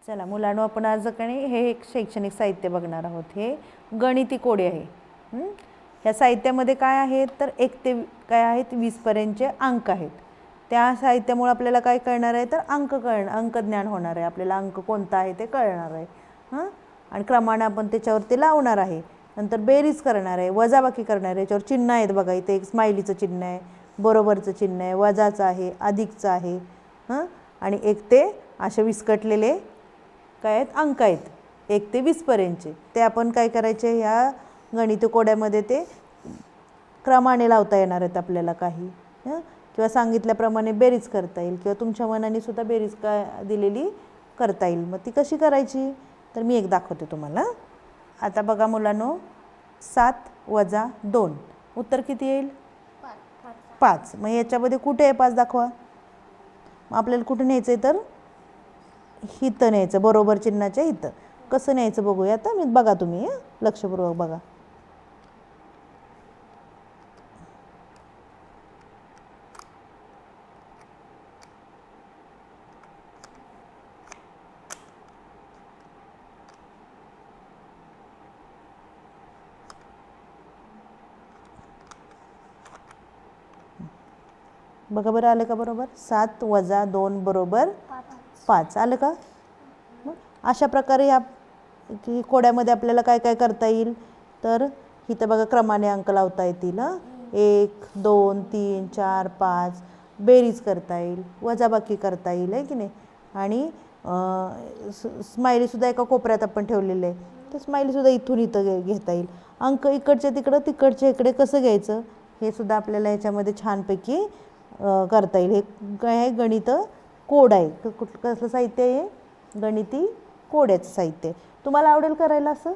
चला मुलांनो, आपण आज हे एक शैक्षणिक साहित्य बघणार आहोत. हे गणिती कोडे आहे. ह्या साहित्यामध्ये काय आहे तर 1 ते काय आहेत 20 पर्यंतचे अंक आहेत. त्या साहित्यामुळे आपल्याला काय कळणार आहे तर अंक ज्ञान होणार आहे. आपल्याला अंक कोणता आहे ते कळणार आहे. आणि क्रमाने आपण त्याच्यावरती लावणार आहे. नंतर बेरीज करणार आहे, वजाबाकी करणार आहे. याच्यावर चिन्ह आहेत बघा. इथे एक स्माइलीचं चिन्ह आहे, बरोबरचं चिन्ह आहे, वजाचं आहे, अधिकचं आहे. आणि 1 ते असे विस्कटलेले काय आहेत अंक आहेत 1 ते 20 पर्यंतचे. ते आपण काय करायचे, ह्या गणित कोड्यामध्ये ते क्रमाने लावता येणार आहेत आपल्याला काही. किंवा सांगितल्याप्रमाणे बेरीज करता येईल, किंवा तुमच्या मनाने सुद्धा बेरीज काय दिलेली करता येईल. मग ती कशी करायची तर मी एक दाखवते तुम्हाला. आता बघा मुलांनो, 7 वजा 2 उत्तर किती येईल 5. मग याच्यामध्ये कुठे आहे 5 दाखवा. मग आपल्याला कुठे न्यायचं आहे तर हिथं न्यायचं, बरोबर चिन्हाच्या हिथं. कसं न्यायचं बघूया आता. मी बघा तुम्ही लक्षपूर्वक बघा. बघा बरं आलं का बरोबर. 7 वजा 2 बरोबर 5 आलं का. अशा प्रकारे या कोड्यामध्ये आपल्याला काय काय करता येईल तर इथं बघा क्रमाने अंक लावता येतील. 1 2 3 4 5 बेरीज करता येईल, वजाबाकी करता येईल आहे की नाही. आणि स्माइलीसुद्धा एका कोपऱ्यात आपण ठेवलेलं आहे, तर स्माइलीसुद्धा इथून इथं घेता येईल. अंक इकडच्या तिकडं तिकडच्या इकडे कसं घ्यायचं हे सुद्धा आपल्याला ह्याच्यामध्ये छानपैकी करता येईल. हे काय आहे गणित कोड आहे. कसलं साहित्य आहे गणिती कोड्याचं साहित्य. तुम्हाला आवडेल करायला असं.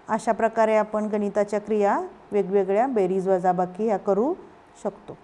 अशा प्रकारे आपण गणिताच्या क्रिया वेगवेगळ्या बेरीज वजाबाकी ह्या करू शकतो.